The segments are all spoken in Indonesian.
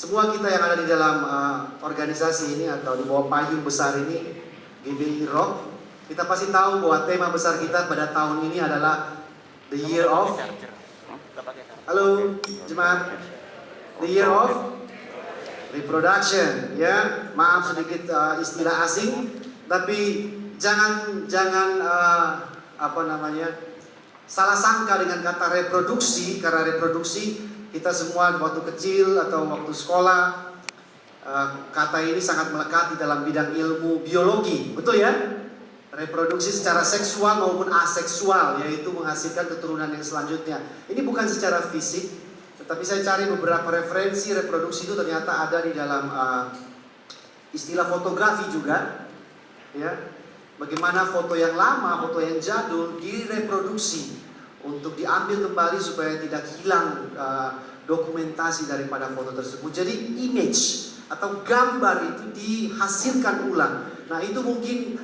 semua kita yang ada di dalam organisasi ini atau di bawah payung besar ini, GBI Rock, kita pasti tahu bahwa tema besar kita pada tahun ini adalah The Year of, halo jemaat, The Year of Reproduction. Ya, maaf sedikit istilah asing, tapi jangan salah sangka dengan kata reproduksi, karena reproduksi kita semua waktu kecil atau waktu sekolah, kata ini sangat melekat di dalam bidang ilmu biologi, betul ya? Reproduksi secara seksual maupun aseksual, yaitu menghasilkan keturunan yang selanjutnya. Ini bukan secara fisik, tetapi saya cari beberapa referensi reproduksi itu ternyata ada di dalam istilah fotografi juga, ya. Bagaimana foto yang lama, foto yang jadul direproduksi untuk diambil kembali supaya tidak hilang dokumentasi daripada foto tersebut. Jadi image atau gambar itu dihasilkan ulang. Nah, itu mungkin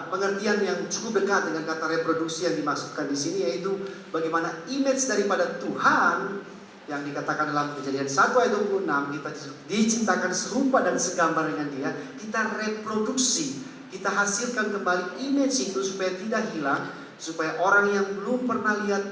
pengertian yang cukup dekat dengan kata reproduksi yang dimaksudkan di sini, yaitu bagaimana image daripada Tuhan yang dikatakan dalam Kejadian 1 ayat 26, kita diciptakan serupa dan segambar dengan Dia, kita reproduksi, kita hasilkan kembali image itu supaya tidak hilang, supaya orang yang belum pernah lihat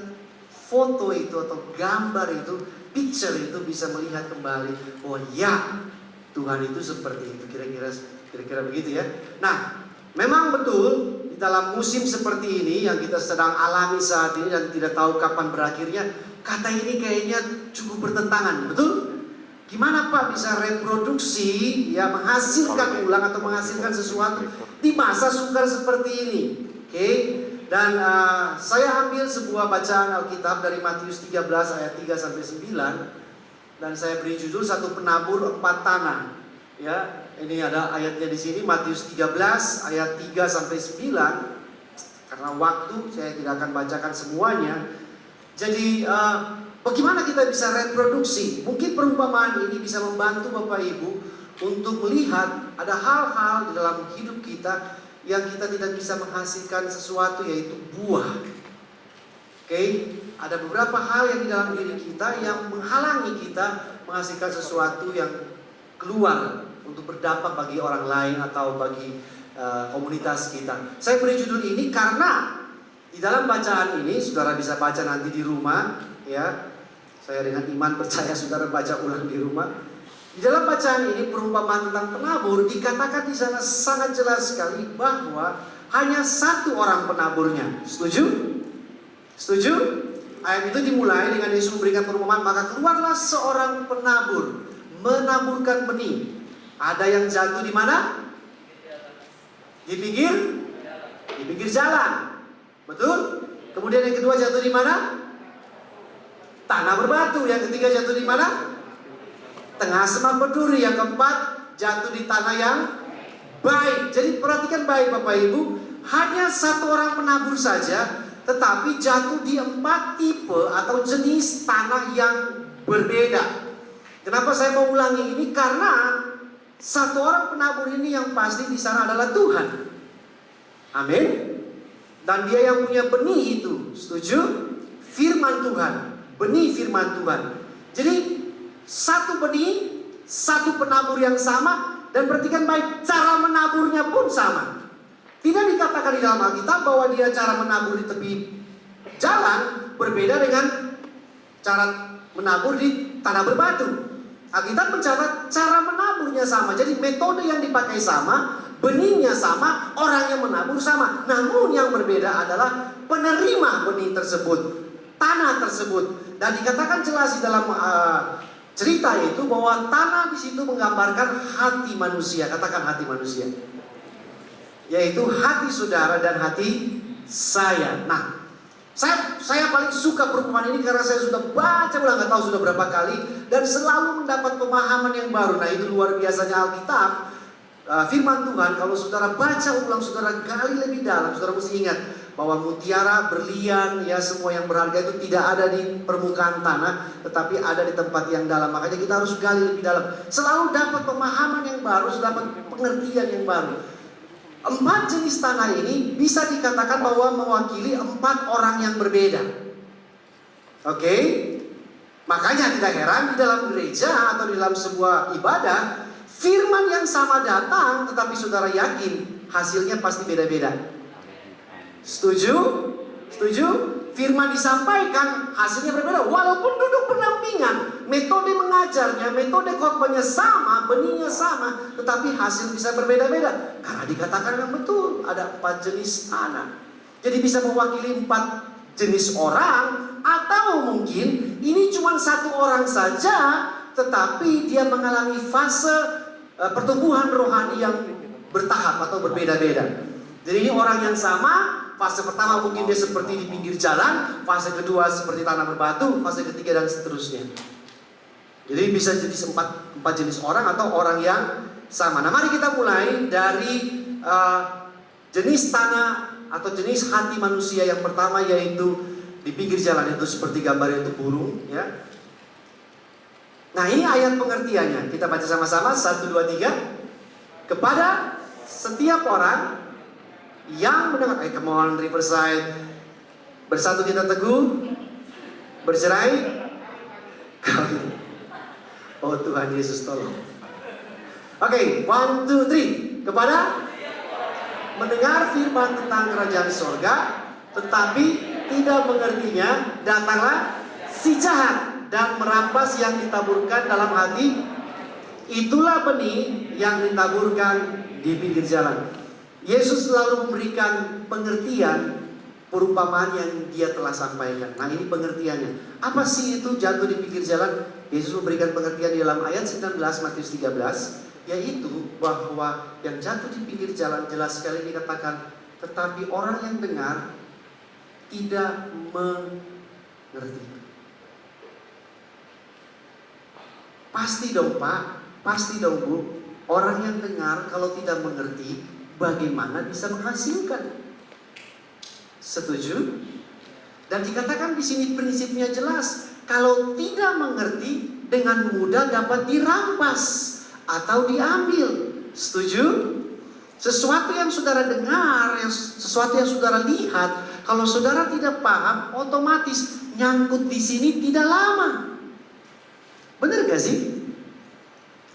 foto itu atau gambar itu, picture itu, bisa melihat kembali bahwa ya, Tuhan itu seperti itu. Kira-kira begitu ya. Nah, memang betul di dalam musim seperti ini yang kita sedang alami saat ini dan tidak tahu kapan berakhirnya, kata ini kayaknya cukup bertentangan, betul? Gimana Pak bisa reproduksi, ya, menghasilkan ulang atau menghasilkan sesuatu di masa sukar seperti ini? Oke. Dan saya ambil sebuah bacaan Alkitab dari Matius 13 ayat 3 sampai 9, dan saya beri judul Satu Penabur Empat Tanah. Ya, ini ada ayatnya di sini, Matius 13 ayat 3 sampai 9. Karena waktu saya tidak akan bacakan semuanya. Jadi bagaimana kita bisa reproduksi? Mungkin perumpamaan ini bisa membantu Bapak Ibu untuk melihat ada hal-hal di dalam hidup kita yang kita tidak bisa menghasilkan sesuatu, yaitu buah. Oke, ada beberapa hal yang di dalam diri kita yang menghalangi kita menghasilkan sesuatu yang keluar untuk berdampak bagi orang lain atau bagi komunitas kita. Saya beri judul ini karena di dalam bacaan ini, saudara bisa baca nanti di rumah, ya. Saya dengan iman percaya saudara baca ulang di rumah. Di dalam bacaan ini, perumpamaan tentang penabur, dikatakan di sana sangat jelas sekali bahwa hanya satu orang penaburnya. Setuju? Setuju? Ayat itu dimulai dengan Yesus memberikan perumpamaan, maka keluarlah seorang penabur menaburkan benih. Ada yang jatuh di mana? Di pinggir jalan. Betul? Kemudian yang kedua jatuh di mana? Tanah berbatu. Yang ketiga jatuh di mana? Tengah semak berduri. Yang keempat jatuh di tanah yang baik. Jadi perhatikan baik Bapak Ibu, hanya satu orang penabur saja, tetapi jatuh di 4 tipe atau jenis tanah yang berbeda. Kenapa saya mau ulangi ini? Karena satu orang penabur ini yang pasti di sana adalah Tuhan. Amin. Dan Dia yang punya benih itu. Setuju? Firman Tuhan. Benih firman Tuhan. Jadi satu benih, satu penabur yang sama. Dan perhatikan baik, cara menaburnya pun sama. Tidak dikatakan di dalam Alkitab bahwa dia cara menabur di tepi jalan berbeda dengan cara menabur di tanah berbatu. Alkitab mencatat cara menaburnya sama. Jadi metode yang dipakai sama, benihnya sama, orang yang menabur sama. Namun yang berbeda adalah penerima benih tersebut, tanah tersebut. Dan dikatakan jelas di dalam cerita itu bahwa tanah di situ menggambarkan hati manusia. Katakan hati manusia, yaitu hati saudara dan hati saya. Nah, saya paling suka perumpamaan ini karena saya sudah baca ulang, nggak tahu sudah berapa kali, dan selalu mendapat pemahaman yang baru. Nah, itu luar biasanya Alkitab, firman Tuhan. Kalau saudara baca ulang, saudara gali lebih dalam, saudara mesti ingat bahwa mutiara, berlian, ya semua yang berharga itu tidak ada di permukaan tanah, tetapi ada di tempat yang dalam. Makanya kita harus gali lebih dalam. Selalu dapat pemahaman yang baru, dapat pengertian yang baru. 4 jenis tanah ini bisa dikatakan bahwa mewakili 4 orang yang berbeda. Oke? Makanya tidak heran di dalam gereja atau di dalam sebuah ibadah, firman yang sama datang, tetapi saudara yakin hasilnya pasti beda-beda. Setuju? Setuju? Firman disampaikan, hasilnya berbeda. Walaupun duduk berdampingan, metode mengajarnya, metode khotbahnya sama, benihnya sama, tetapi hasil bisa berbeda-beda. Karena dikatakan yang betul, ada 4 jenis anak. Jadi bisa mewakili 4 jenis orang, atau mungkin ini cuma 1 orang saja, tetapi dia mengalami fase pertumbuhan rohani yang bertahap atau berbeda-beda. Jadi ini orang yang sama. Fase pertama mungkin dia seperti di pinggir jalan, fase kedua seperti tanah berbatu, fase ketiga dan seterusnya. Jadi bisa jadi 4 jenis orang atau orang yang sama. Nah, mari kita mulai dari jenis tanah atau jenis hati manusia yang pertama, yaitu di pinggir jalan, itu seperti gambar itu burung, ya. Nah, ini ayat pengertiannya. Kita baca sama-sama 1, 2, 3. Kepada setiap orang yang mendengar, come on Riverside, bersatu kita teguh, bercerai kawin. Oh Tuhan Yesus tolong. Oke, 1, 2, 3. Kepada mendengar firman tentang kerajaan sorga, tetapi tidak mengertinya, datanglah si jahat dan merampas yang ditaburkan dalam hati. Itulah benih yang ditaburkan di pinggir jalan. Yesus selalu memberikan pengertian perumpamaan yang dia telah sampaikan. Nah, ini pengertiannya. Apa sih itu jatuh di pinggir jalan? Yesus memberikan pengertian di dalam ayat 19 Matius 13, yaitu bahwa yang jatuh di pinggir jalan jelas sekali dikatakan, tetapi orang yang dengar tidak mengerti. Pasti dong Pak, pasti dong Bu, orang yang dengar kalau tidak mengerti, bagaimana bisa menghasilkan? Setuju? Dan dikatakan di sini prinsipnya jelas, kalau tidak mengerti dengan mudah dapat dirampas atau diambil. Setuju? Sesuatu yang saudara dengar, sesuatu yang saudara lihat, kalau saudara tidak paham, otomatis nyangkut di sini tidak lama. Benar gak sih?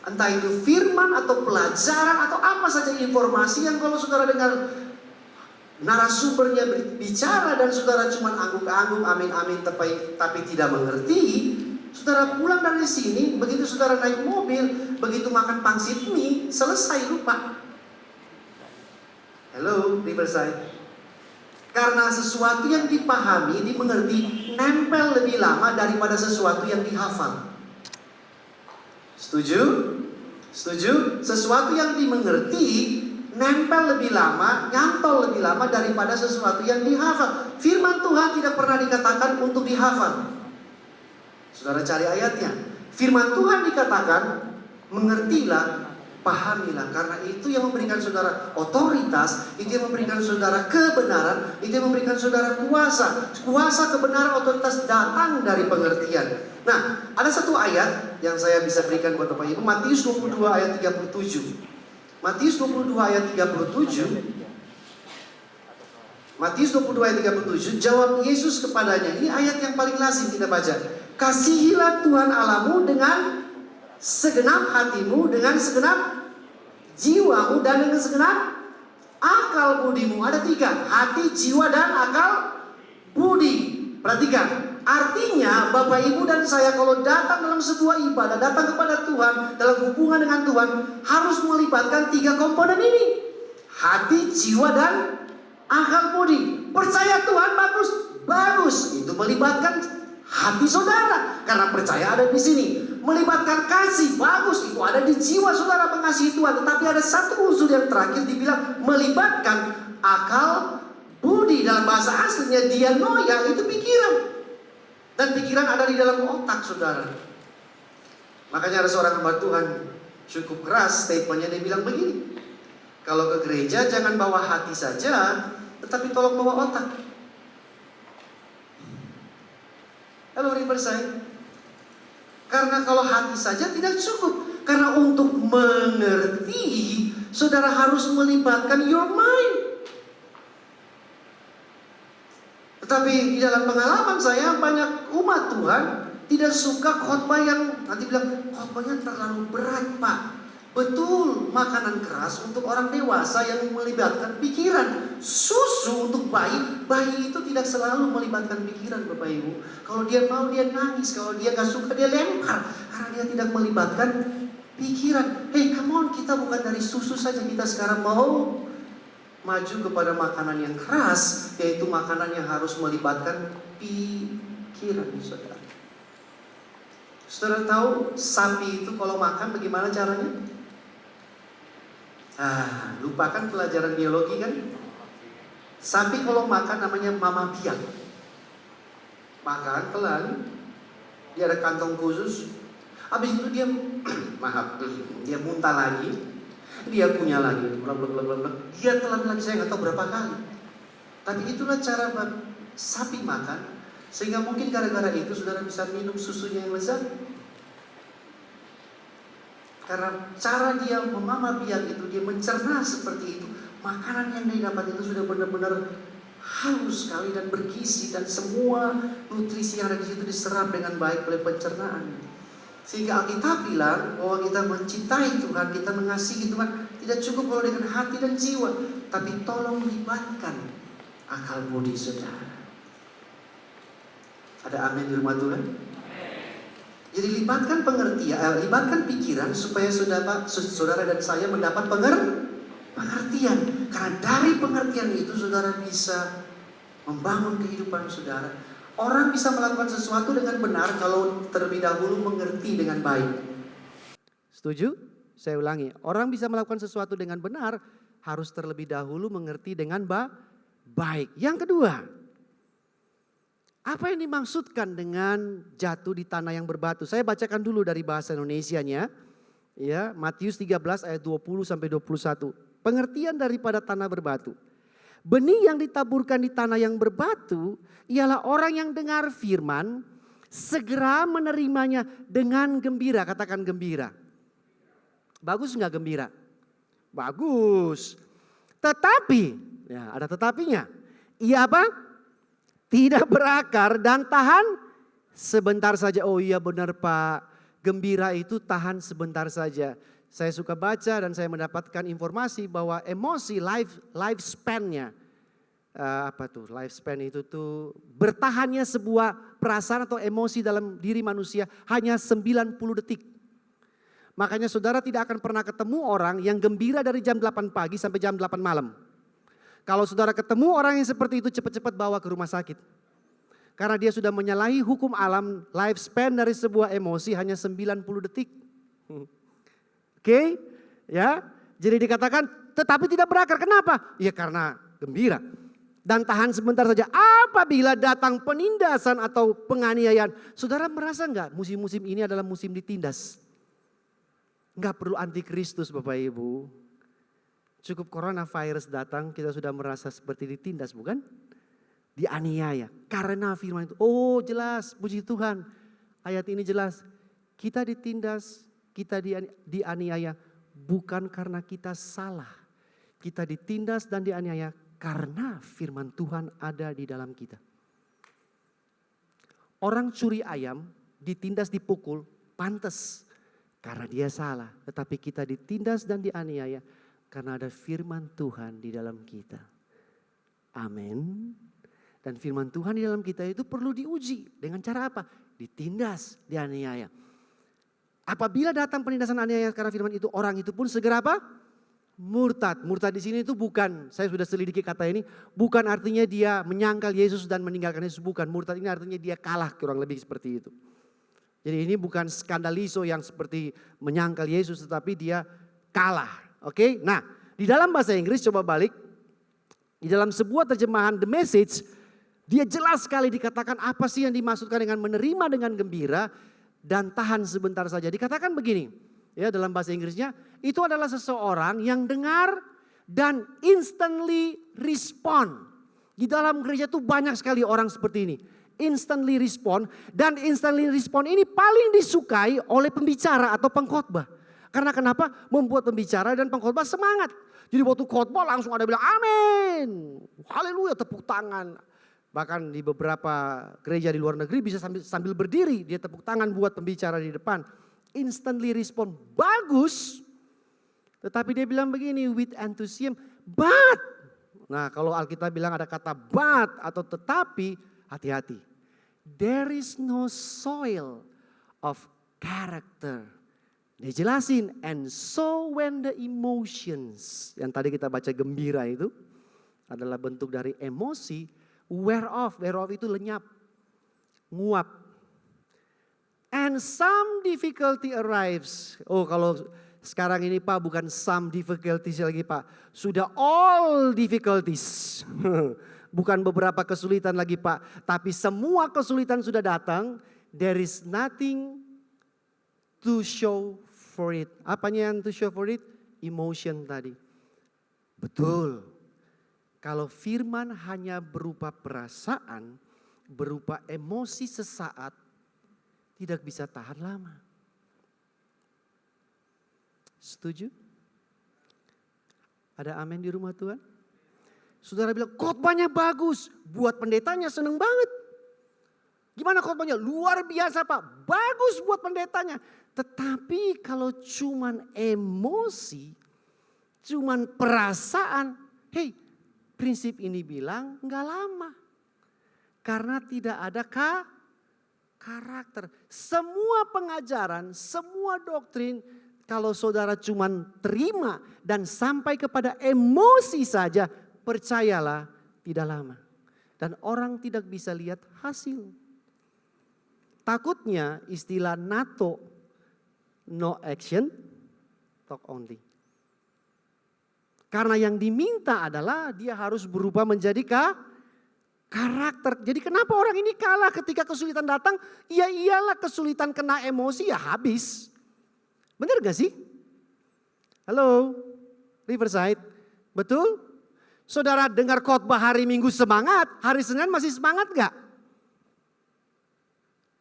Entah itu firman atau pelajaran atau apa saja informasi yang kalau saudara dengar narasumbernya berbicara dan saudara cuma angguk-angguk, amin-amin, tapi tidak mengerti, saudara pulang dari sini, begitu saudara naik mobil, begitu makan pangsit mie, selesai lupa. Hello, Riverside. Karena sesuatu yang dipahami, dimengerti, nempel lebih lama daripada sesuatu yang dihafal. Setuju? Setuju? Sesuatu yang dimengerti nempel lebih lama, nyantol lebih lama daripada sesuatu yang dihafal. Firman Tuhan tidak pernah dikatakan untuk dihafal. Saudara cari ayatnya. Firman Tuhan dikatakan, mengertilah, pahamilah. Karena itu yang memberikan saudara otoritas, itu yang memberikan saudara kebenaran, itu yang memberikan saudara kuasa. Kuasa, kebenaran, otoritas datang dari pengertian. Nah, ada satu ayat yang saya bisa berikan buat Bapak Ibu, Matius 22 ayat 37. Matius 22 ayat 37. Matius 22 ayat 37, jawab Yesus kepadanya. Ini ayat yang paling lazim kita baca. Kasihilah Tuhan Allahmu dengan segenap hatimu, dengan segenap jiwamu, dan dengan segenap akal budimu. Ada 3, hati, jiwa, dan akal budi. Perhatikan. Artinya Bapak Ibu dan saya kalau datang dalam sebuah ibadah, datang kepada Tuhan, dalam hubungan dengan Tuhan, harus melibatkan 3 komponen ini. Hati, jiwa, dan akal budi. Percaya Tuhan, bagus. Bagus. Itu melibatkan hati saudara, karena percaya ada di sini. Melibatkan kasih, bagus. Itu ada di jiwa saudara mengasihi Tuhan. Tetapi ada satu unsur yang terakhir dibilang melibatkan akal budi. Dalam bahasa aslinya dianoia, itu pikiran. Dan pikiran ada di dalam otak saudara. Makanya ada seorang hamba Tuhan cukup keras statementnya, dia bilang begini, kalau ke gereja jangan bawa hati saja, tetapi tolong bawa otak. Halo Riverside. Karena kalau hati saja tidak cukup. Karena untuk mengerti, saudara harus melibatkan your mind. Tetapi di dalam pengalaman saya, banyak umat Tuhan Tidak suka khotbah yang nanti bilang khotbahnya terlalu berat, Pak. Betul, makanan keras untuk orang dewasa yang melibatkan pikiran. Susu untuk bayi itu tidak selalu melibatkan pikiran, Bapak Ibu. Kalau dia mau dia nangis, kalau dia gak suka dia lempar. Karena dia tidak melibatkan pikiran. Hey, come on, kita bukan dari susu saja, kita sekarang mau maju kepada makanan yang keras, yaitu makanan yang harus melibatkan pikiran, saudara. Saudara tahu sapi itu kalau makan bagaimana caranya? Lupakan pelajaran biologi kan? Sapi kalau makan namanya mama biak. Makan pelan, dia ada kantong khusus. Habis itu dia dia muntah lagi, dia punya lagi, dia telan lagi, saya nggak tahu berapa kali. Tapi itulah cara sapi makan, sehingga mungkin gara-gara itu saudara bisa minum susunya yang lezat. Karena cara dia memama biak itu, dia mencerna seperti itu. Makanan yang dia dapat itu sudah benar-benar halus sekali dan bergizi, dan semua nutrisi yang ada di situ diserap dengan baik oleh pencernaan. Sehingga Alkitab bilang bahwa kita mencintai Tuhan, kita mengasihi Tuhan, tidak cukup kalau dengan hati dan jiwa, tapi tolong libatkan akal budi saudara. Ada amin di rumah Tuhan? Jadi libatkan pengertian, libatkan pikiran supaya saudara dan saya mendapat pengertian. Karena dari pengertian itu saudara bisa membangun kehidupan saudara. Orang bisa melakukan sesuatu dengan benar kalau terlebih dahulu mengerti dengan baik. Setuju? Saya ulangi, orang bisa melakukan sesuatu dengan benar harus terlebih dahulu mengerti dengan baik. Yang kedua, apa yang dimaksudkan dengan jatuh di tanah yang berbatu? Saya bacakan dulu dari bahasa Indonesianya. Ya, Matius 13 ayat 20 sampai 21. Pengertian daripada tanah berbatu. Benih yang ditaburkan di tanah yang berbatu ialah orang yang dengar firman, segera menerimanya dengan gembira. Katakan gembira. Bagus enggak gembira? Bagus. Tetapi, ya ada tetapinya. Ia apa? Tidak berakar dan tahan sebentar saja. Oh iya benar Pak, gembira itu tahan sebentar saja. Saya suka baca dan saya mendapatkan informasi bahwa emosi lifespan-nya, lifespan itu tuh bertahannya sebuah perasaan atau emosi dalam diri manusia hanya 90 detik. Makanya saudara tidak akan pernah ketemu orang yang gembira dari jam 8 pagi sampai jam 8 malam. Kalau saudara ketemu orang yang seperti itu, cepat-cepat bawa ke rumah sakit. Karena dia sudah menyalahi hukum alam, lifespan dari sebuah emosi hanya 90 detik. Oke, ya. Jadi dikatakan tetapi tidak berakar. Kenapa? Ya karena gembira. Dan tahan sebentar saja. Apabila datang penindasan atau penganiayaan. Saudara merasa enggak musim-musim ini adalah musim ditindas? Enggak perlu antikristus Bapak Ibu. Cukup coronavirus datang, kita sudah merasa seperti ditindas, bukan? Dianiaya. Karena firman itu, oh jelas, puji Tuhan. Ayat ini jelas, kita ditindas, kita dianiaya bukan karena kita salah. Kita ditindas dan dianiaya karena firman Tuhan ada di dalam kita. Orang curi ayam, ditindas, dipukul, pantas. Karena dia salah, tetapi kita ditindas dan dianiaya karena ada firman Tuhan di dalam kita. Amin. Dan firman Tuhan di dalam kita itu perlu diuji. Dengan cara apa? Ditindas, dianiaya. Apabila datang penindasan aniaya karena firman itu, orang itu pun segera apa? Murtad. Murtad di sini itu bukan, saya sudah selidiki kata ini, bukan artinya dia menyangkal Yesus dan meninggalkan Yesus. Bukan, murtad ini artinya dia kalah, kurang lebih seperti itu. Jadi ini bukan skandaliso yang seperti menyangkal Yesus, tetapi dia kalah. Oke, nah di dalam bahasa Inggris coba balik. Di dalam sebuah terjemahan The Message, dia jelas sekali dikatakan apa sih yang dimaksudkan dengan menerima dengan gembira dan tahan sebentar saja. Dikatakan begini, ya dalam bahasa Inggrisnya, itu adalah seseorang yang dengar dan instantly respond. Di dalam gereja tuh banyak sekali orang seperti ini. Instantly respond, dan instantly respond ini paling disukai oleh pembicara atau pengkhotbah. Karena kenapa? Membuat pembicara dan pengkhotbah semangat. Jadi waktu khotbah langsung ada bilang amin. Haleluya, tepuk tangan. Bahkan di beberapa gereja di luar negeri bisa sambil berdiri, dia tepuk tangan buat pembicara di depan. Instantly respond, bagus. Tetapi dia bilang begini, with enthusiasm, but. Nah kalau Alkitab bilang ada kata but atau tetapi, hati-hati. There is no soil of character. Dia jelasin, and so when the emotions, yang tadi kita baca gembira itu, adalah bentuk dari emosi, wear off itu lenyap, nguap. And some difficulty arrives. Oh kalau sekarang ini Pak bukan some difficulties lagi Pak, sudah all difficulties. Bukan beberapa kesulitan lagi Pak, tapi semua kesulitan sudah datang. There is nothing to show for it. Apanya yang to show for it? Emotion tadi. Betul. Kalau firman hanya berupa perasaan, berupa emosi sesaat, tidak bisa tahan lama. Setuju? Ada amin di rumah Tuhan? Saudara bilang khotbahnya bagus, buat pendetanya seneng banget. Gimana khotbahnya? Luar biasa Pak, bagus buat pendetanya. Tetapi kalau cuman emosi, cuman perasaan, hey, prinsip ini bilang enggak lama. Karena tidak ada karakter. Semua pengajaran, semua doktrin, kalau saudara cuman terima dan sampai kepada emosi saja, percayalah tidak lama. Dan orang tidak bisa lihat hasil. Takutnya istilah NATO, no action, talk only. Karena yang diminta adalah dia harus berubah menjadi karakter. Jadi kenapa orang ini kalah ketika kesulitan datang? Ya iyalah kesulitan kena emosi ya habis. Benar gak sih? Halo, Riverside, betul? Saudara dengar khotbah hari Minggu semangat, hari Senin masih semangat gak?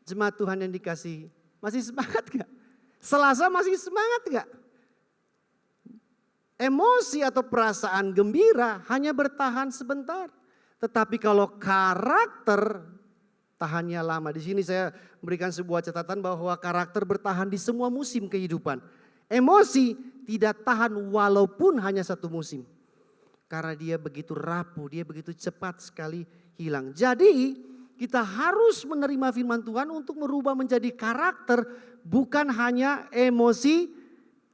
Jemaat Tuhan yang dikasihi, masih semangat gak? Selasa masih semangat gak? Emosi atau perasaan gembira hanya bertahan sebentar. Tetapi kalau karakter tahannya lama. Di sini saya memberikan sebuah catatan bahwa karakter bertahan di semua musim kehidupan. Emosi tidak tahan walaupun hanya satu musim. Karena dia begitu rapuh, dia begitu cepat sekali hilang. Jadi kita harus menerima firman Tuhan untuk merubah menjadi karakter, bukan hanya emosi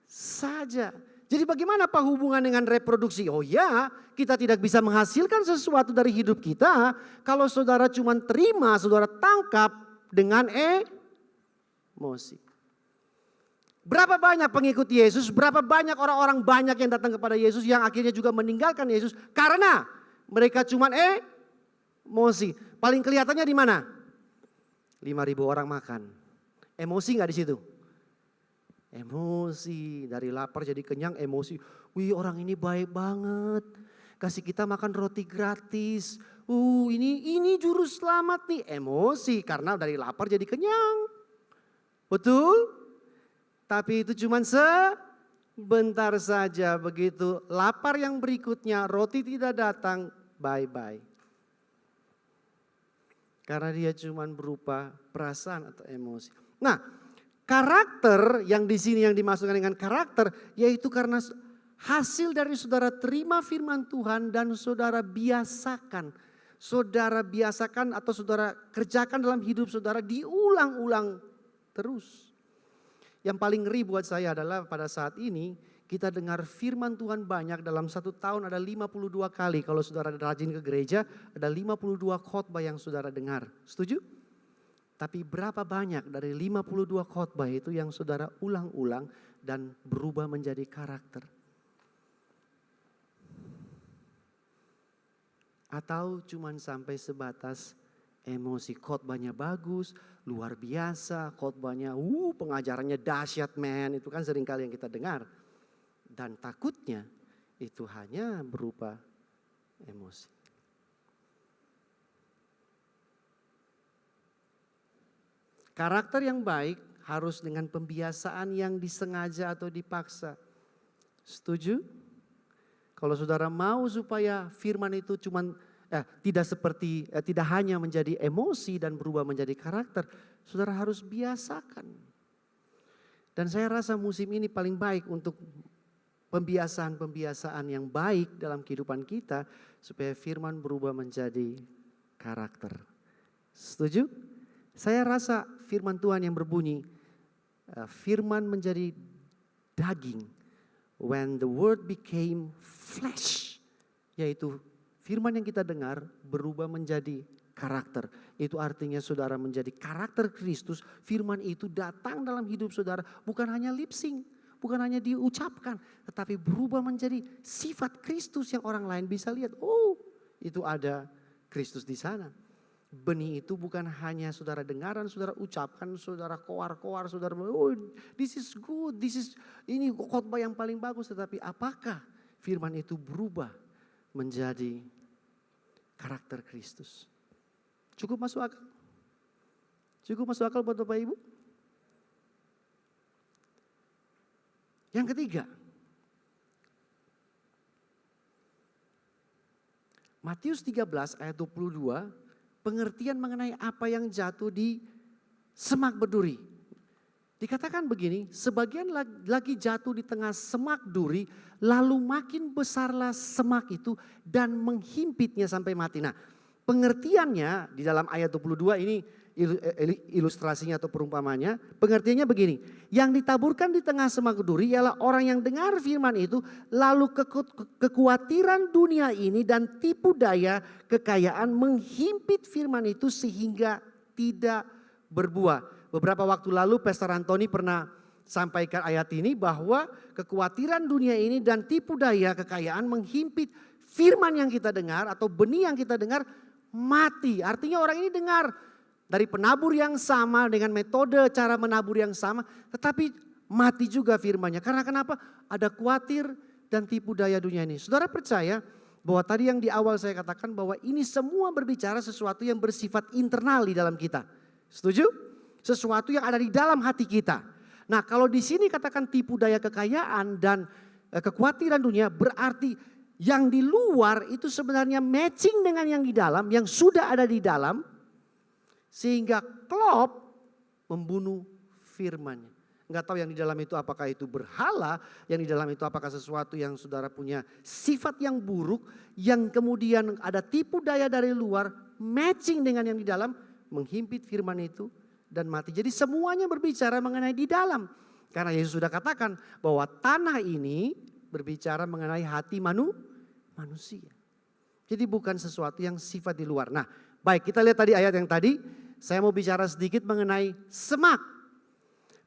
saja. Jadi bagaimana Pak hubungan dengan reproduksi? Oh ya, kita tidak bisa menghasilkan sesuatu dari hidup kita kalau saudara cuma terima, saudara tangkap dengan emosi. Berapa banyak pengikut Yesus, berapa banyak orang-orang banyak yang datang kepada Yesus yang akhirnya juga meninggalkan Yesus karena mereka cuma emosi. Paling kelihatannya di mana? 5.000 orang makan. Emosi nggak di situ? Emosi, dari lapar jadi kenyang, emosi. Wih, orang ini baik banget. Kasih kita makan roti gratis. Ini juru selamat nih. Emosi karena dari lapar jadi kenyang. Betul? Tapi itu cuma sebentar saja. Begitu lapar yang berikutnya, roti tidak datang, bye-bye. Karena dia cuma berupa perasaan atau emosi. Nah, karakter yang di sini yang dimasukkan dengan karakter yaitu karena hasil dari saudara terima firman Tuhan dan saudara biasakan. Saudara biasakan atau saudara kerjakan dalam hidup saudara diulang-ulang terus. Yang paling ngeri buat saya adalah pada saat ini kita dengar firman Tuhan banyak dalam satu tahun ada 52 kali. Kalau saudara rajin ke gereja ada 52 khotbah yang saudara dengar. Setuju? Tapi berapa banyak dari 52 khotbah itu yang saudara ulang-ulang dan berubah menjadi karakter? Atau cuman sampai sebatas emosi, khotbahnya bagus, luar biasa, khotbahnya pengajarannya dahsyat man, itu kan seringkali yang kita dengar. Dan takutnya itu hanya berupa emosi. Karakter yang baik harus dengan pembiasaan yang disengaja atau dipaksa. Setuju? Kalau saudara mau supaya firman itu cuman tidak hanya menjadi emosi dan berubah menjadi karakter, saudara harus biasakan. Dan saya rasa musim ini paling baik untuk pembiasaan-pembiasaan yang baik dalam kehidupan kita supaya firman berubah menjadi karakter. Setuju? Saya rasa firman Tuhan yang berbunyi, firman menjadi daging when the word became flesh, yaitu firman yang kita dengar berubah menjadi karakter. Itu artinya saudara menjadi karakter Kristus. Firman itu datang dalam hidup saudara bukan hanya lip sync, bukan hanya diucapkan, tetapi berubah menjadi sifat Kristus yang orang lain bisa lihat. Oh, itu ada Kristus di sana. Benih itu bukan hanya saudara dengaran, saudara ucapkan, saudara koar-koar, saudara, oh this is good, ini khotbah yang paling bagus. Tetapi apakah firman itu berubah menjadi karakter Kristus? Cukup masuk akal? Cukup masuk akal buat Bapak Ibu? Yang ketiga, Matius 13 ayat 22, pengertian mengenai apa yang jatuh di semak berduri. Dikatakan begini, sebagian lagi jatuh di tengah semak duri, lalu makin besarlah semak itu dan menghimpitnya sampai mati. Nah, pengertiannya di dalam ayat 22 ini ilustrasinya atau perumpamannya, pengertiannya begini. Yang ditaburkan di tengah semak duri ialah orang yang dengar firman itu, lalu kekhawatiran dunia ini dan tipu daya kekayaan menghimpit firman itu sehingga tidak berbuah. Beberapa waktu lalu Pastor Antoni pernah sampaikan ayat ini bahwa kekhawatiran dunia ini dan tipu daya kekayaan menghimpit firman yang kita dengar atau benih yang kita dengar mati. Artinya orang ini dengar dari penabur yang sama dengan metode cara menabur yang sama, tetapi mati juga firman-Nya. Karena kenapa? Ada khawatir dan tipu daya dunia ini. Saudara percaya bahwa tadi yang di awal saya katakan bahwa ini semua berbicara sesuatu yang bersifat internal di dalam kita. Setuju? Sesuatu yang ada di dalam hati kita. Nah, kalau di sini katakan tipu daya kekayaan dan kekhawatiran dunia, berarti yang di luar itu sebenarnya matching dengan yang di dalam, yang sudah ada di dalam, sehingga klop membunuh firman-Nya. Enggak tahu yang di dalam itu apakah itu berhala, yang di dalam itu apakah sesuatu yang saudara punya sifat yang buruk, yang kemudian ada tipu daya dari luar, matching dengan yang di dalam, menghimpit firman itu dan mati. Jadi semuanya berbicara mengenai di dalam. Karena Yesus sudah katakan bahwa tanah ini berbicara mengenai hati manusia. Jadi bukan sesuatu yang sifat di luar. Nah, baik, kita lihat tadi ayat yang tadi, saya mau bicara sedikit mengenai semak.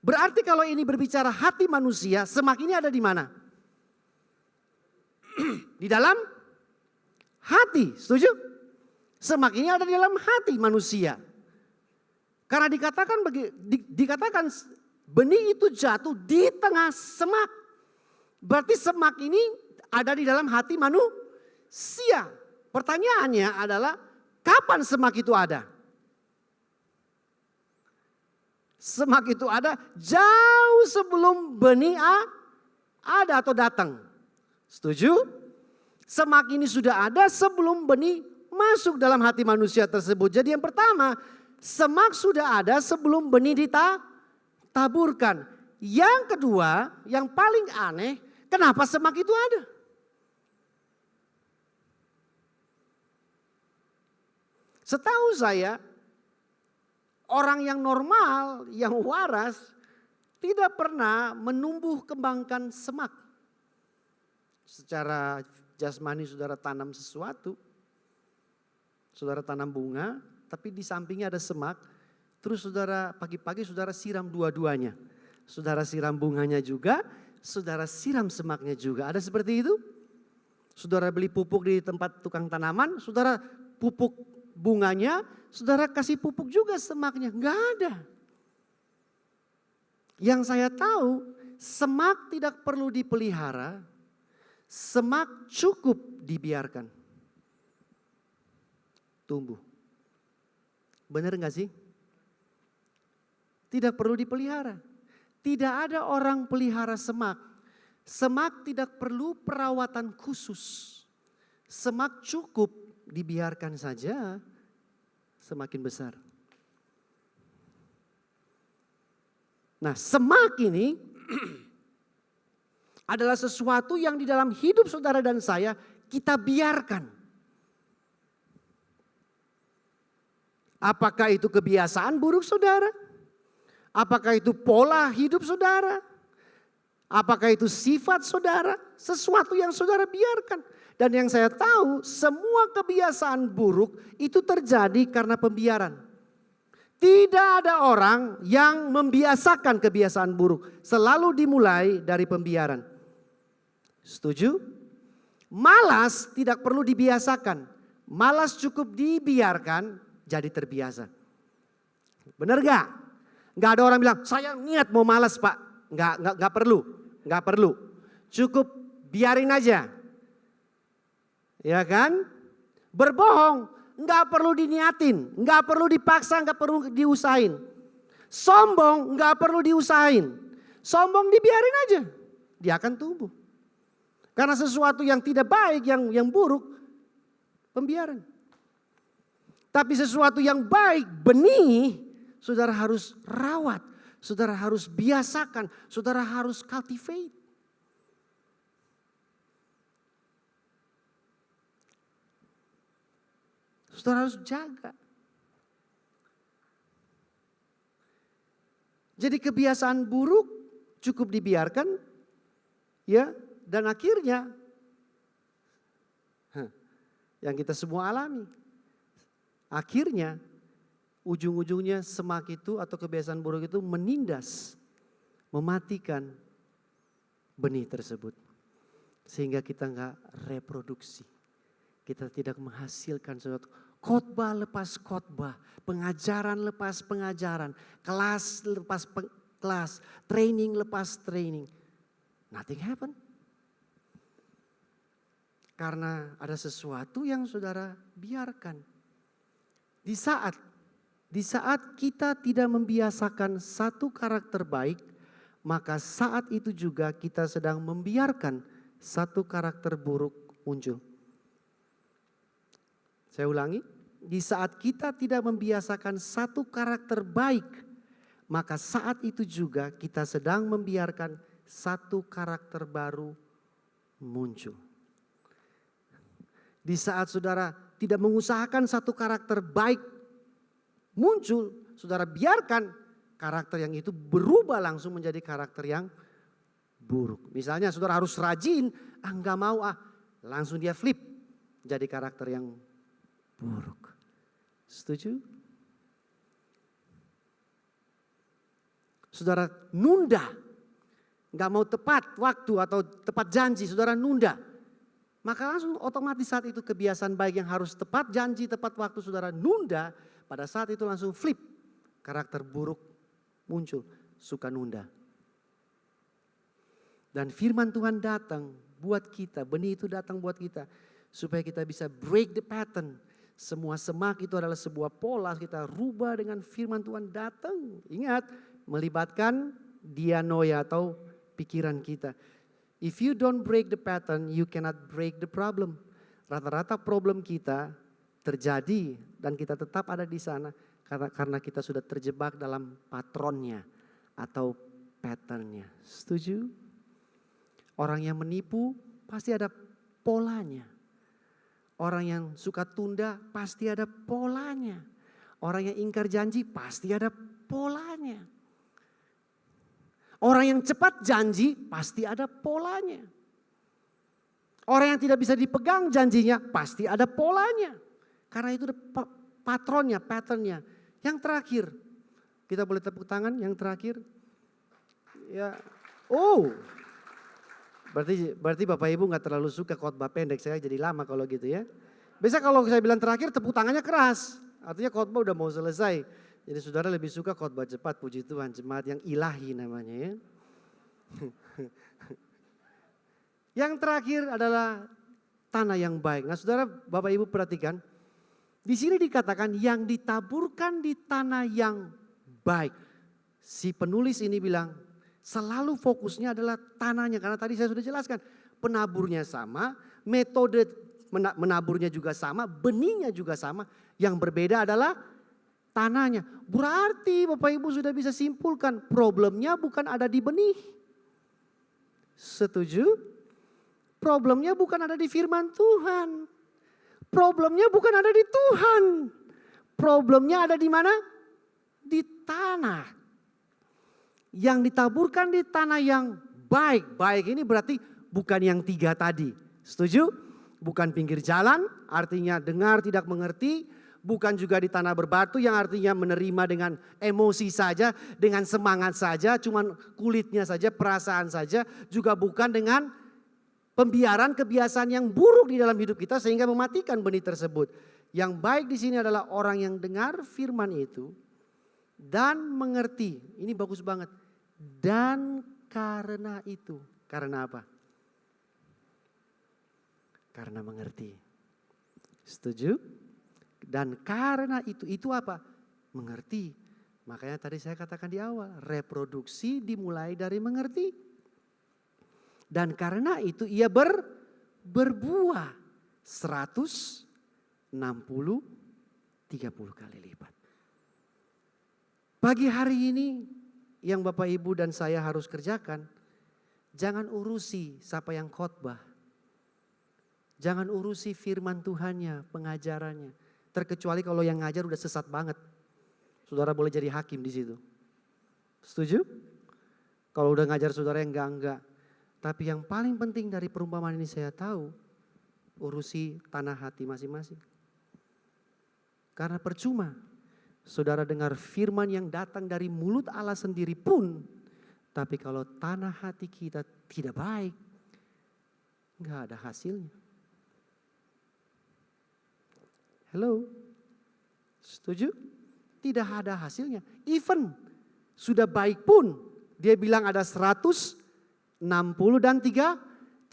Berarti kalau ini berbicara hati manusia, semak ini ada di mana? Di dalam hati, setuju? Semak ini ada di dalam hati manusia. Karena dikatakan benih itu jatuh di tengah semak. Berarti semak ini ada di dalam hati manusia. Pertanyaannya adalah, kapan semak itu ada? Semak itu ada jauh sebelum benih ada atau datang. Setuju? Semak ini sudah ada sebelum benih masuk dalam hati manusia tersebut. Jadi yang pertama, semak sudah ada sebelum benih ditaburkan. Yang kedua, yang paling aneh, kenapa semak itu ada? Setahu saya, orang yang normal, yang waras, tidak pernah menumbuh kembangkan semak. Secara jasmani saudara tanam sesuatu, saudara tanam bunga, tapi di sampingnya ada semak, terus saudara pagi-pagi saudara siram dua-duanya. Saudara siram bunganya juga, saudara siram semaknya juga. Ada seperti itu? Saudara beli pupuk di tempat tukang tanaman, saudara pupuk bunganya, saudara kasih pupuk juga semaknya. Enggak ada. Yang saya tahu, semak tidak perlu dipelihara, semak cukup dibiarkan tumbuh. Benar enggak sih? Tidak perlu dipelihara. Tidak ada orang pelihara semak. Semak tidak perlu perawatan khusus. Semak cukup dibiarkan saja semakin besar. Nah, semak ini adalah sesuatu yang di dalam hidup saudara dan saya kita biarkan. Apakah itu kebiasaan buruk saudara? Apakah itu pola hidup saudara? Apakah itu sifat saudara? Sesuatu yang saudara biarkan. Dan yang saya tahu semua kebiasaan buruk itu terjadi karena pembiaran. Tidak ada orang yang membiasakan kebiasaan buruk. Selalu dimulai dari pembiaran. Setuju? Malas tidak perlu dibiasakan. Malas cukup dibiarkan jadi terbiasa. Benar gak? Gak ada orang bilang, saya niat mau malas pak. Gak perlu. Cukup biarin aja. Ya kan? Berbohong, gak perlu diniatin. Gak perlu dipaksa, gak perlu diusahain. Sombong, gak perlu diusahain. Sombong dibiarin aja. Dia akan tumbuh. Karena sesuatu yang tidak baik, yang buruk, pembiaran. Tapi sesuatu yang baik, benih, saudara harus rawat. Saudara harus biasakan, saudara harus cultivate. Saudara harus jaga. Jadi kebiasaan buruk cukup dibiarkan, ya, dan akhirnya yang kita semua alami. Akhirnya ujung-ujungnya semak itu atau kebiasaan buruk itu menindas, mematikan benih tersebut. Sehingga kita enggak reproduksi. Kita tidak menghasilkan sesuatu. Khotbah lepas khotbah, pengajaran lepas pengajaran, kelas lepas kelas, training lepas training. Nothing happen. Karena ada sesuatu yang saudara biarkan. Di saat kita tidak membiasakan satu karakter baik, maka saat itu juga kita sedang membiarkan satu karakter buruk muncul. Saya ulangi, di saat kita tidak membiasakan satu karakter baik, maka saat itu juga kita sedang membiarkan satu karakter baru muncul. Di saat saudara tidak mengusahakan satu karakter baik muncul, saudara biarkan karakter yang itu berubah langsung menjadi karakter yang buruk. Misalnya saudara harus rajin, enggak mau langsung dia flip jadi karakter yang buruk. Setuju? Saudara nunda, enggak mau tepat waktu atau tepat janji, saudara nunda. Maka langsung otomatis saat itu kebiasaan baik yang harus tepat janji, tepat waktu saudara nunda, pada saat itu langsung flip. Karakter buruk muncul, suka nunda. Dan firman Tuhan datang buat kita, benih itu datang buat kita. Supaya kita bisa break the pattern. Semua semak itu adalah sebuah pola, kita rubah dengan firman Tuhan datang. Ingat, melibatkan dianoia atau pikiran kita. If you don't break the pattern, you cannot break the problem. Rata-rata problem kita terjadi dan kita tetap ada di sana karena kita sudah terjebak dalam patronnya atau patternnya. Setuju? Orang yang menipu pasti ada polanya. Orang yang suka tunda pasti ada polanya. Orang yang ingkar janji pasti ada polanya. Orang yang cepat janji pasti ada polanya. Orang yang tidak bisa dipegang janjinya pasti ada polanya. Karena itu ada patronnya, patternnya. Yang terakhir, kita boleh tepuk tangan yang terakhir. Ya, berarti Bapak Ibu gak terlalu suka khotbah pendek, saya jadi lama kalau gitu ya. Biasa kalau saya bilang terakhir tepuk tangannya keras, artinya khotbah udah mau selesai. Jadi saudara lebih suka khotbah cepat, puji Tuhan, jemaat yang ilahi namanya ya. Yang terakhir adalah tanah yang baik. Nah saudara Bapak Ibu perhatikan, di sini dikatakan yang ditaburkan di tanah yang baik. Si penulis ini bilang selalu fokusnya adalah tanahnya, karena tadi saya sudah jelaskan penaburnya sama, metode menaburnya juga sama, benihnya juga sama. Yang berbeda adalah tanahnya. Berarti Bapak Ibu sudah bisa simpulkan problemnya bukan ada di benih. Setuju? Problemnya bukan ada di firman Tuhan. Problemnya bukan ada di Tuhan. Problemnya ada di mana? Di tanah. Yang ditaburkan di tanah yang baik. Baik ini berarti bukan yang 3 tadi. Setuju? Bukan pinggir jalan, artinya dengar tidak mengerti. Bukan juga di tanah berbatu yang artinya menerima dengan emosi saja, dengan semangat saja, cuman kulitnya saja, perasaan saja. Juga bukan dengan pembiaran kebiasaan yang buruk di dalam hidup kita sehingga mematikan benih tersebut. Yang baik di sini adalah orang yang dengar firman itu dan mengerti. Ini bagus banget. Dan karena itu, karena apa? Karena mengerti. Setuju? Dan karena itu apa? Mengerti. Makanya tadi saya katakan di awal, reproduksi dimulai dari mengerti. Dan karena itu ia berbuah 160, 30 kali lipat. Pagi hari ini yang Bapak Ibu dan saya harus kerjakan, jangan urusi siapa yang khotbah. Jangan urusi firman Tuhannya, pengajarannya. Terkecuali kalau yang ngajar udah sesat banget. Saudara boleh jadi hakim di situ. Setuju? Kalau udah ngajar saudara yang enggak. Tapi yang paling penting dari perumpamaan ini saya tahu, urusi tanah hati masing-masing. Karena percuma saudara dengar firman yang datang dari mulut Allah sendiri pun, tapi kalau tanah hati kita tidak baik, enggak ada hasilnya. Hello? Setuju? Tidak ada hasilnya. Even sudah baik pun, dia bilang ada 160 dan 30.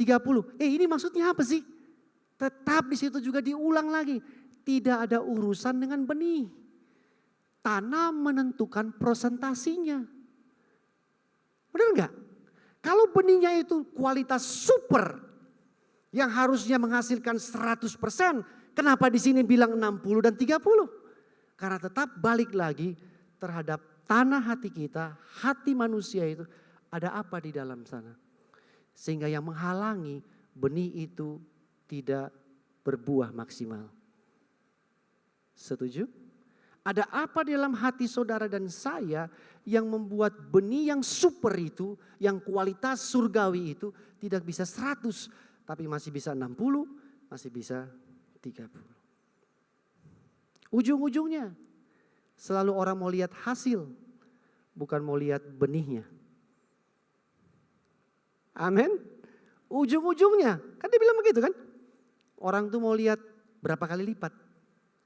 Ini maksudnya apa sih? Tetap di situ juga diulang lagi. Tidak ada urusan dengan benih. Tanah menentukan presentasinya. Benar enggak? Kalau benihnya itu kualitas super, yang harusnya menghasilkan 100%, kenapa di sini bilang 60 dan 30? Karena tetap balik lagi terhadap tanah hati kita, hati manusia itu ada apa di dalam sana. Sehingga yang menghalangi benih itu tidak berbuah maksimal. Setuju? Ada apa di dalam hati saudara dan saya yang membuat benih yang super itu, yang kualitas surgawi itu tidak bisa 100, tapi masih bisa 60, masih bisa 30. Ujung-ujungnya selalu orang mau lihat hasil, bukan mau lihat benihnya. Amin. Ujung-ujungnya, kan dia bilang begitu kan? Orang tuh mau lihat berapa kali lipat,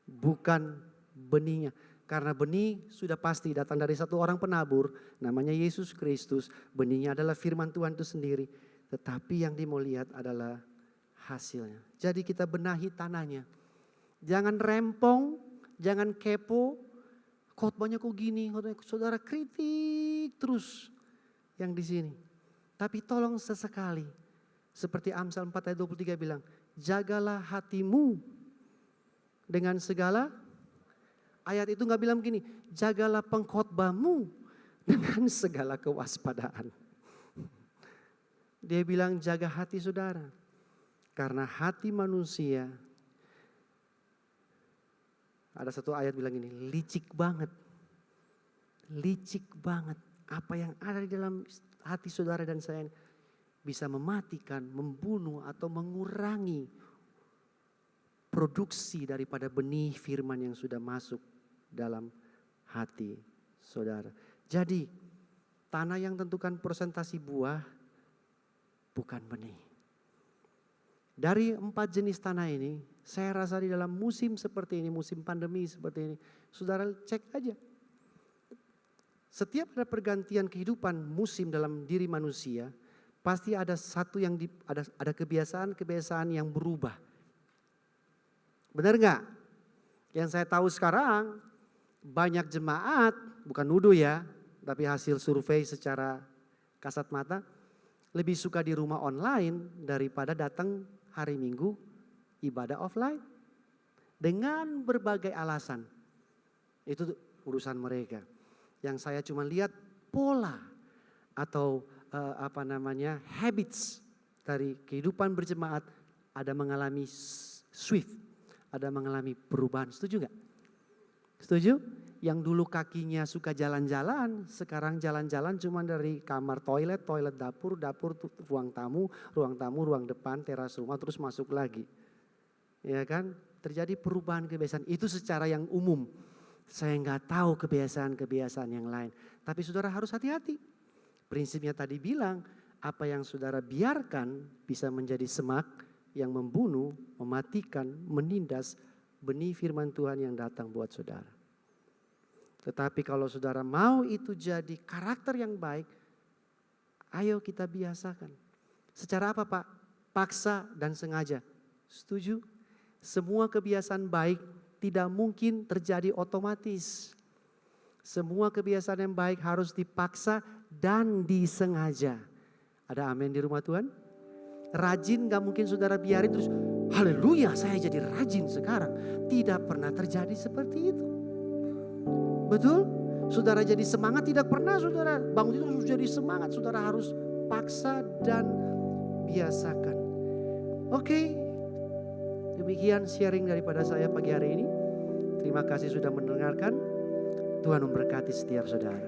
bukan benihnya. Karena benih sudah pasti datang dari satu orang penabur, namanya Yesus Kristus. Benihnya adalah firman Tuhan itu sendiri. Tetapi yang dia mau lihat adalah hasilnya. Jadi kita benahi tanahnya. Jangan rempong, jangan kepo. Khotbahnya kok gini, saudara kritik terus yang di sini. Tapi tolong sesekali, seperti Amsal 4 ayat 23 bilang, jagalah hatimu dengan segala. Ayat itu gak bilang begini, jagalah pengkhotbahmu dengan segala kewaspadaan. Dia bilang jaga hati saudara. Karena hati manusia, ada satu ayat bilang ini, licik banget. Licik banget. Apa yang ada di dalam hati saudara dan saya bisa mematikan, membunuh atau mengurangi produksi daripada benih firman yang sudah masuk dalam hati saudara. Jadi tanah yang tentukan presentasi buah bukan benih. Dari 4 jenis tanah ini, saya rasa di dalam musim seperti ini, musim pandemi seperti ini, saudara cek aja. Setiap ada pergantian kehidupan musim dalam diri manusia, pasti ada satu yang ada kebiasaan-kebiasaan yang berubah. Benar nggak? Yang saya tahu sekarang banyak jemaat, bukan nuduh ya, tapi hasil survei secara kasat mata, lebih suka di rumah online daripada datang hari Minggu ibadah offline. Dengan berbagai alasan. Itu urusan mereka. Yang saya cuma lihat pola atau habits dari kehidupan berjemaat ada mengalami shift, ada mengalami perubahan. Setuju nggak? Setuju? Yang dulu kakinya suka jalan-jalan, sekarang jalan-jalan cuma dari kamar toilet, toilet dapur, dapur ruang tamu, ruang depan, teras rumah, terus masuk lagi. Ya kan? Terjadi perubahan kebiasaan. Itu secara yang umum. Saya nggak tahu kebiasaan-kebiasaan yang lain. Tapi saudara harus hati-hati. Prinsipnya tadi bilang, apa yang saudara biarkan bisa menjadi semak yang membunuh, mematikan, menindas benih firman Tuhan yang datang buat saudara. Tetapi kalau saudara mau itu jadi karakter yang baik, ayo kita biasakan. Secara apa Pak? Paksa dan sengaja. Setuju? Semua kebiasaan baik tidak mungkin terjadi otomatis. Semua kebiasaan yang baik harus dipaksa dan disengaja. Ada amin di rumah Tuhan? Rajin gak mungkin saudara biarin terus, haleluya saya jadi rajin sekarang. Tidak pernah terjadi seperti itu. Betul? Saudara jadi semangat tidak pernah saudara. Bangun itu harus jadi semangat. Saudara harus paksa dan biasakan. Oke. Demikian sharing daripada saya pagi hari ini. Terima kasih sudah mendengarkan. Tuhan memberkati setiap saudara.